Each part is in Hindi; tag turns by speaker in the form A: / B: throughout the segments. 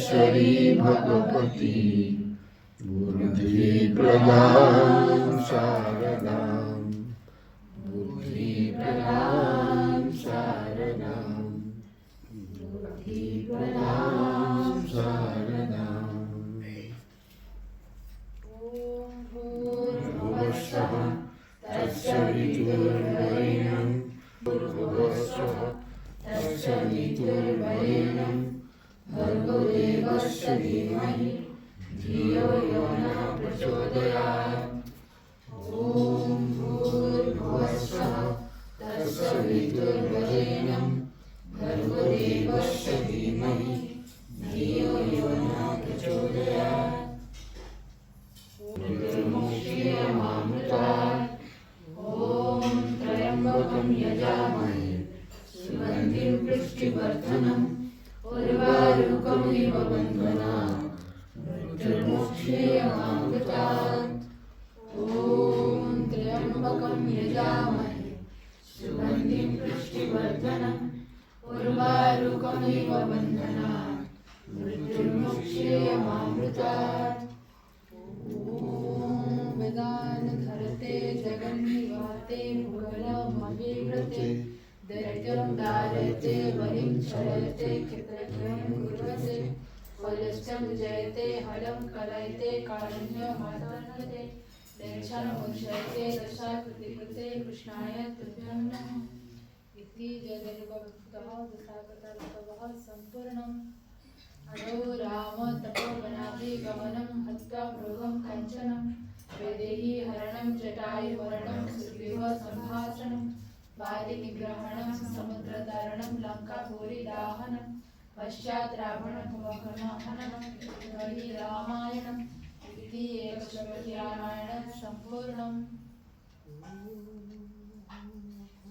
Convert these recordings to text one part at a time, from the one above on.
A: ईश्वरी भगवती बुद्धि प्रदां शारदां बुद्धि प्रदां शारदां बुद्धि प्रदां शारदां। ॐ भूर्भुवस्सुः तत्सवितुर्वरेण्यं भूर्भुवस्सुः तत्सवितुर्वरेण्यं भर्गो देवस्य धीमहि धियो यो नः प्रचोदयात्। ॐ भूर्भुवस्सुः तत्सवितुर्वरेण्यं भर्गो देवस्य धीमहि धियो यो नः प्रचोदयात्। मृत्युर्मुक्षीयमामृतात्। ॐ त्र्यम्बकं यजामहे सुगन्धिं पुष्टिवर्धनम् उर्वारुकमिव बन्धनात्। मृत्युर्मुक्षीयमामृतात्। ॐ त्र्यम्बकं यजामहे सुगन्धिं पुष्टिवर्धनम् उर्वारुकमिव बन्धनात्। मृत्युर्मुक्षीयमामृतात्। वेदान् धरते जगन्निवाते भुवनमभिवृते दैत्यं धारयते वरिं क्षरयते क्षत्रज्ञं कुर्वते फलश्चं जयते हलं कलयते कारुण्यमातर्णते देशां मुञ्चयते दशाकृतिकृते कृष्णाय तुभ्यं नमः। इति जगद्भक्तः दशावतारतवः सम्पूर्णम्। अदो राम तपोवनादिगमनं हत्वा मृगं काञ्चनं वैदेही हरणं जटायुमरणं सुग्रीव सम्भाषणं वालिनिग्रहणं समुद्रतरणं लङ्कापुरीदाहनं पश्चात् रावणकुम्भकर्णहननं इति रामायणम्। इति एकश्लोक्यरामायणं सम्पूर्णम्।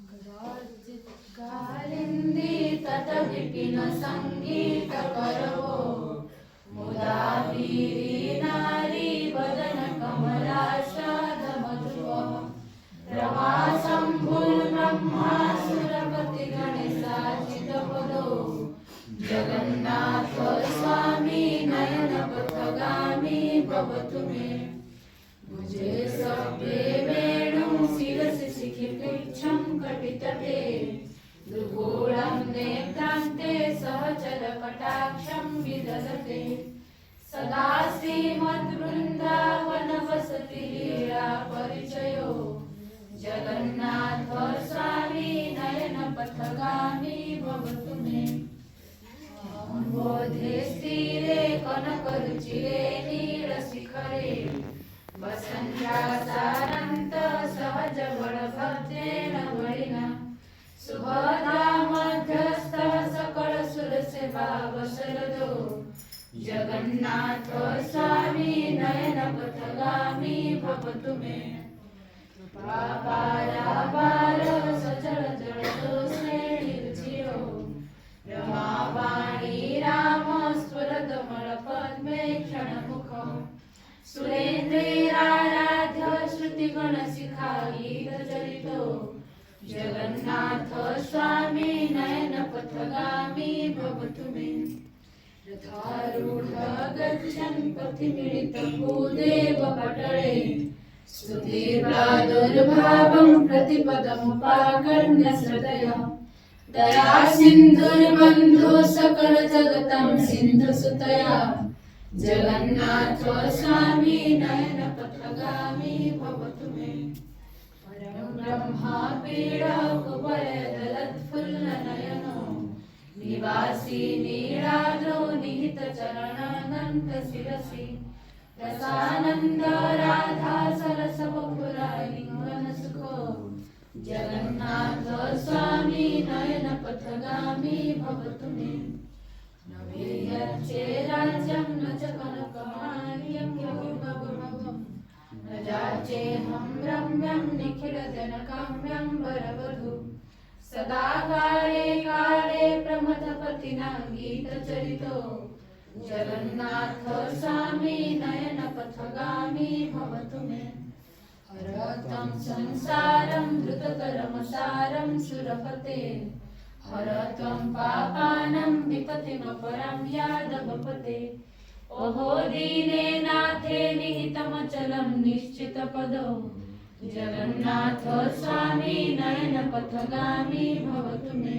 A: कदाचित् कालिन्दी तटविपिन सङ्गीतकरवो मुदा वीरी नारी वदन कमलाशाधमधुवः रमाशम्भुर्ब्रह्मासुरपतिगणेशाचितपदो जगन्नाथ स्वामी नयनपथगामी भवतु मे। मुझे सभ्ये वेणुं शिरसि शिखिपृच्छं कटितटे दुर्गोणं नेत्रान्ते सहचरकटाक्षं विदधते सदा श्रीमद्वृन्दावनवसति लीला परिचयो जगन्नाथ स्वामी नयनपथगामी भवतु मे। बोधे स्थिरे कनकरुचिरे नीलशिखरे वसन्त्यासारन्त सहजबलभद्रेण बलिना सुभद्रा मध्यस्थः सकलसुरसेवावशरदो जगन्नाथ स्वामी नयनपथगामी भवतु मे। पापारावार सचलजलदोषेणिरुचिरो रमावाणी राम स्फुरदमलपद्मे क्षणमुखो सुरेन्द्रैराराध्य श्रुतिगणशिखागीतचरितो जगन्नाथ स्वामी नयनपथगामी भवतु मे। रथारूढः गच्छन् पथिमिलितभूदेव पटले स्तुतिप्रादुर्भावं प्रतिपदमुपाकर्ण्य श्रद्धया दया सिन्धुर्बन्धु सकलजगतं सिन्धुसुतया जगन्नाथ स्वामी नयनपथगामी भवतु मे। परं ब्रह्मा पीडकुवलयदलत्फुल्लनयनो निवासी नीलाद्रौ निहितचरणानन्तशिरसि रसानन्द राधा सरसवपुरालिङ्गनसुखो जगन्नाथ स्वामी नयनपथगामी भवतु मे। न विहत्ये राज्यं न च कनकमाल्यं यमुनगुणगं न जाचेऽहं रम्यं निखिलजनकाम्यं वरवधू सदा काले काले प्रमथपतिना गीतचरितो जगन्नाथ स्वामी नयनपथगामी भवतु मे। हरतं संसारं धृततरमसारं सुरपते हर त्वं पापानं विपतिमपरं यादवपते। अहो दीने नाथे निहितमचलं निश्चितपदो जगन्नाथ स्वामी नयनपथगामी भवतु मे।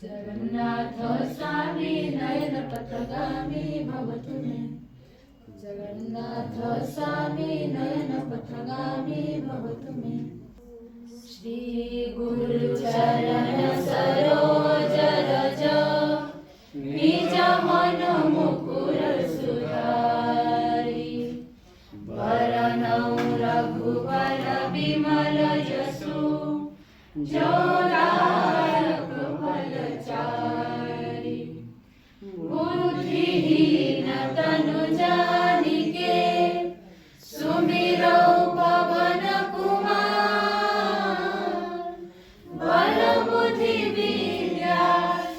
A: जगन्नाथ स्वामी नयनपथगामी भवतु मे। जगन्नाथ स्वामी नयनपथगामी भवतु मे। श्री गुरुचरण सरोज रज निज मन मुकुर सुधारी। वरनौ रघुवर विमल जसु जो दायक फलचारी। बुद्धिहीन तनु जानिके सुमिरौ पवन कुमार। बल बुद्धि विद्या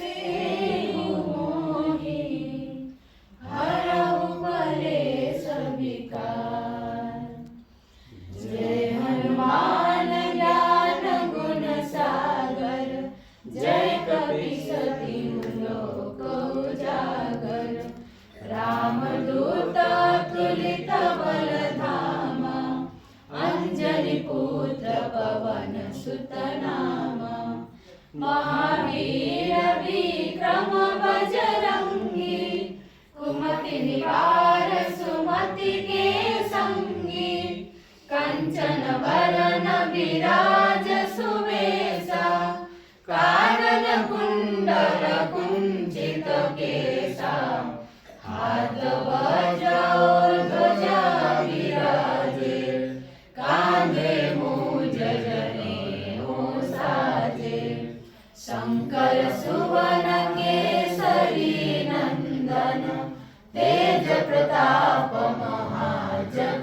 A: देहु मोहि हरहु कलेश विकार। जय हनुमान ज्ञान गुण सागर जय कपीस तिहु लोक उजागर। रामदूत तुलित बल धामा अंजनी पुत्र पवन सुत नामा। महावीर विक्रम बजरंगी कुमति निवार सुमति के संगी। कंचन वरन विराज सुवेशा कानन कुंडल कुंचित केसा। हाथ वज्र ध्वजा विराजे कांधे मूंज जनेऊ साजे। शंकर सुवन केसरी नंदन तेज प्रताप महाजगवंदन।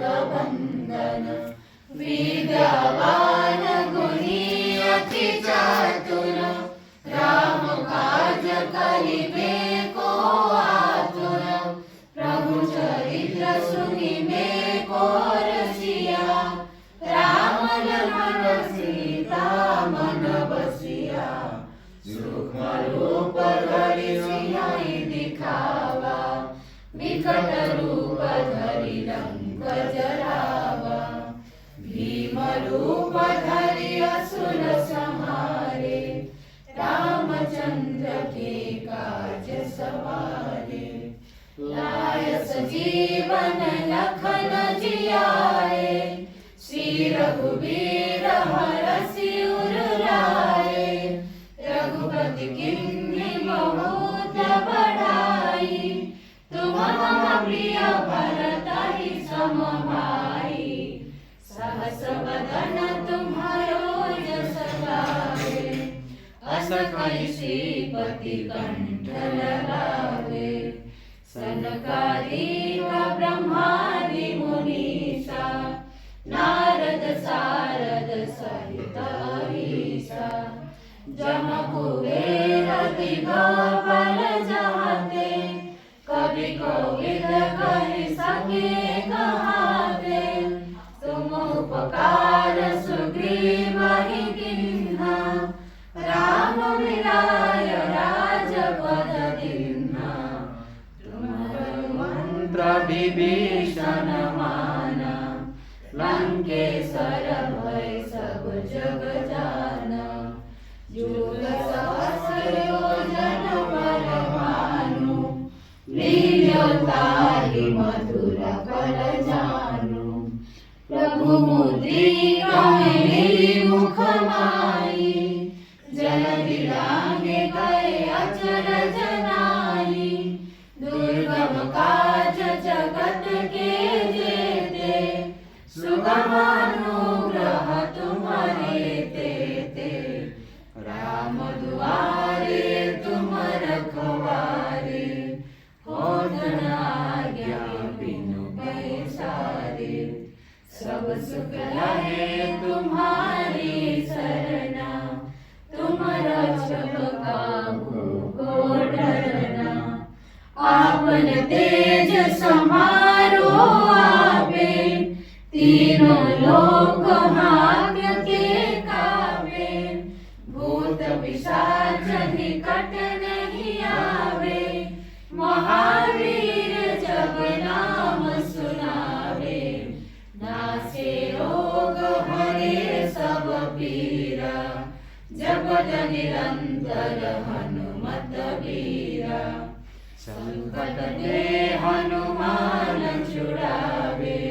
A: विद्यावान गुणी अति चातुर राम काज करिबे को आतुर। प्रभु चरित्र सुनिबे को रसिया राम लखन सीता मन बसिया। सूक्ष्म रूप धरि सियाहि दिखावा विकट रूप धरि लंक जरावा। भीम रूप धरि असुर संहारे रामचंद्र के काज सवारे। लाय सजीवन लखन जियाए श्री रघुवीर हरषि उर लाए। रघुपति किन्नी बहुत बढ़ाई तुम मम प्रिय भरतहि सम भाई। सहस वदन तुम्हारो जस गावे अस कहि श्रीपति कंठ लगावे। सनकादिक ब्रह्मादि मुनीसा नारद सारद सहित अहीसा। जम कुबेर दिगंबर जाते कवि कोविद कहि सके कहाते। तुम उपकार सुग्रीवहि कीन्हा राम मिलाय राजपद दीन्हा। तुम्हारो मंत्र विभीषण माना लंकेश्वर भय सब जग जाना। युग सहस्र योजन पर भानु लील्यो ताहि मधुर फल जानु। प्रभु मुद्रिका मेरी मुख माई जलधि लांघे गए अचरज नाई। दुर्गम काज जगत के जेते सुगम अनुग्रह तुम्हारे तेते। राम दुआरे तुम रखवारे होत न आज्ञा बिनु पैसारे। सब सुख लहे तुम्हारी सरना तुम रक्षक काहू को डरना। आपन तेज समारो आपे तीनों लोक भूत पिशाच निकट नहीं आवे, महावीर जब नाम सुनावे। नासे रोग हरे सब पीरा, जपत निरंतर हनुमत वीरा। संकट ते हनुमान छुड़ावे,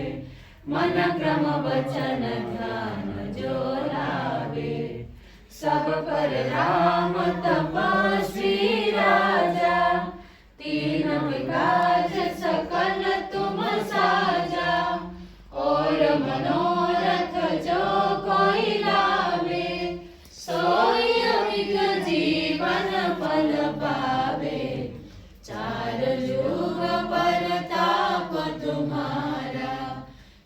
A: मन क्रम वचन ध्यान जो लावे। सब पर राम तपस्वी राजा, तीन विकास सकल तुम साजा। और मनोरथ जो कोई लावे, सोई अमित जीवन फल पावे। चार युग परताप तुम्हारा,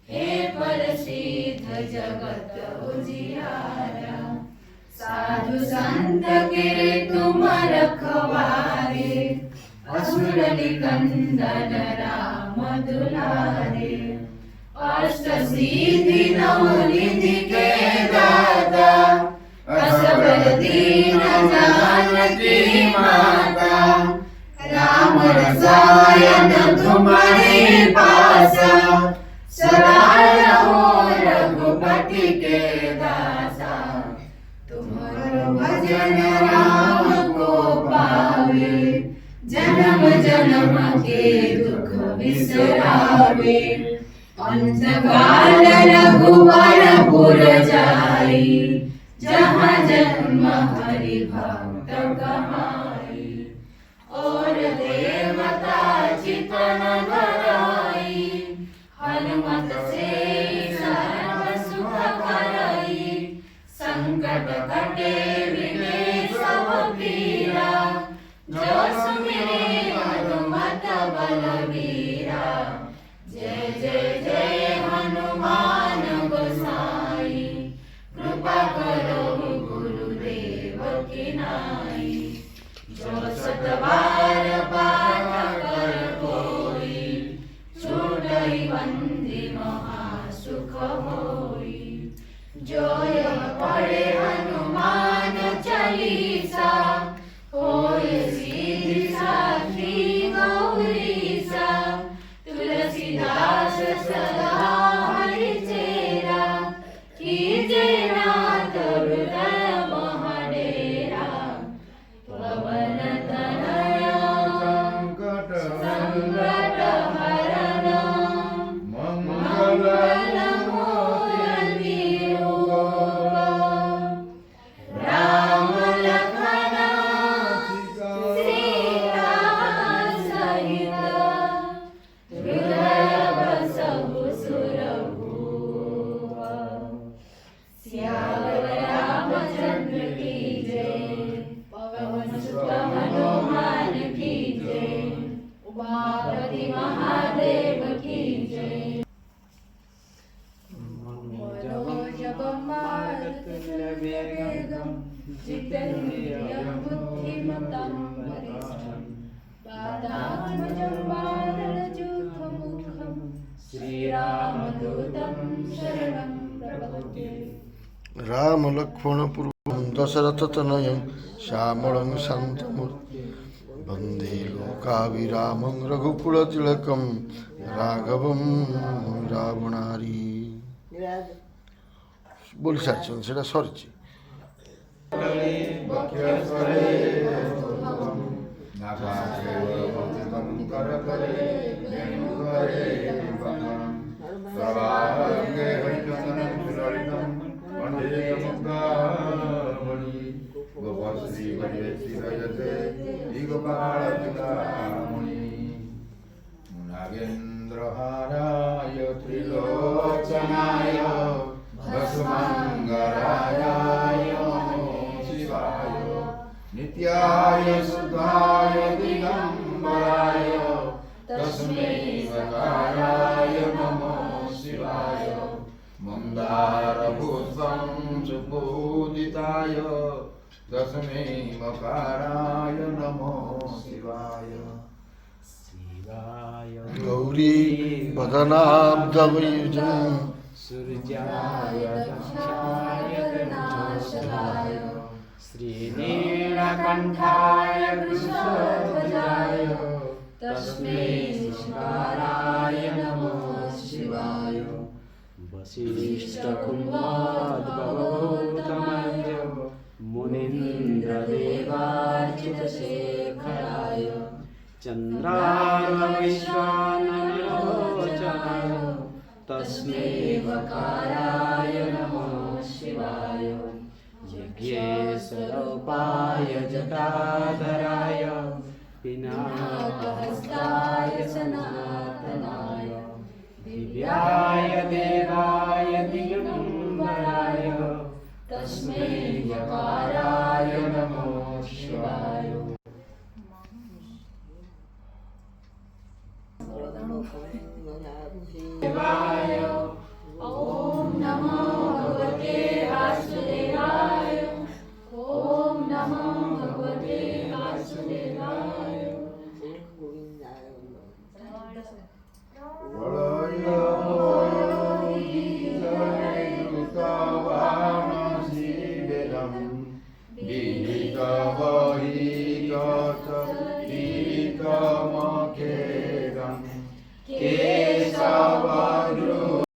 A: हे प्रसिद्ध जगत उजियारा। साधु संत के तुम रखवारे, असुर निकंदन राम दुलारे। अष्ट सिद्धि नव निधि के दाता, असबर दीन जानकी माता। राम रसायन तुम्हारे पासा, सदा रहो रघुपति के दासा। तुम्हारो भजन राम को पावे, जन्म जन्म के दुख बिसरावे। अंत काल रघुवर पुर जाई, जहाँ जन्म हरि भक्त कहाई। और देवता चितन धराई, हनुमत से सर्व सुख करई। संकट कटे विने सब पीरा, जो सुमिरे हनुमत बलवीरा। जय जय जय हनुमान गोसाई, कृपा करो गुरुदेव की नाई। जो सतबार पाठ कर कोई, छूटई बंदी महासुख होई। जो यह पढ़े हनुमान चालीसा, होय सिद्धि साखी गौरीसा। तुलसीदास सदा हरि चेरा, कीजे नाथ हृदय मह डेरा। पवन तनय संकट हरण, मंगल मूर्ति रूप। राम लखन सीता सहित, हृदय बसहु सुरभूप। सियावर रामचंद्र की जय, पवन सुत हनुमान की जय। उमापति महादेव की जय। मनोजवं मारुतिवेगं, जितेन्द्रियं बुद्धिमतां वरिष्ठं। वातात्मजं वानरयूथमुखं, श्रीरामदूतं शरणं प्रपद्ये।
B: राम लक्ष्मण पूर्वं दशरथ तनयं, श्यामलं शान्तमूर्तिं। वन्दे लोकाभिरामं रघुकुलतिलकं, राघवं रावणारी। बोली सारी सेटा सरी।
C: नागेन्द्रहाराय त्रिलोचनाय भस्मंगराय शिवाय नित्याय शुद्धाय दिगंबराय तस्मै मकाराय नमो शिवाय मंदारपुष्पं सुपूजिताय तस्मै मकाराय नमो शिवाय
B: गौरी वदनाब्जवयुजं
A: सूर्याय दक्षाय गणाशलाय नीलकण्ठाय वृषध्वजाय तस्मै निष्काराय नमः शिवाय
D: वसिष्ठकुम्भाद्भवभूतमञ्ज मुनीन्द्रदेवार्चितशेखराय चन्द्रार्कविश्वाननरोचनाय तस्मै वकाराय नमः शिवाय यज्ञेश्वरोपाय जटाधराय पिनाकहस्ताय सनातनाय दिव्याय देवाय दिगम्बराय तस्मै यकाराय नमो शिवाय
A: शिवाय ॐ नमो भगवते वासुदेवाय ॐ नमो भगवते वासुदेवाय
C: केशव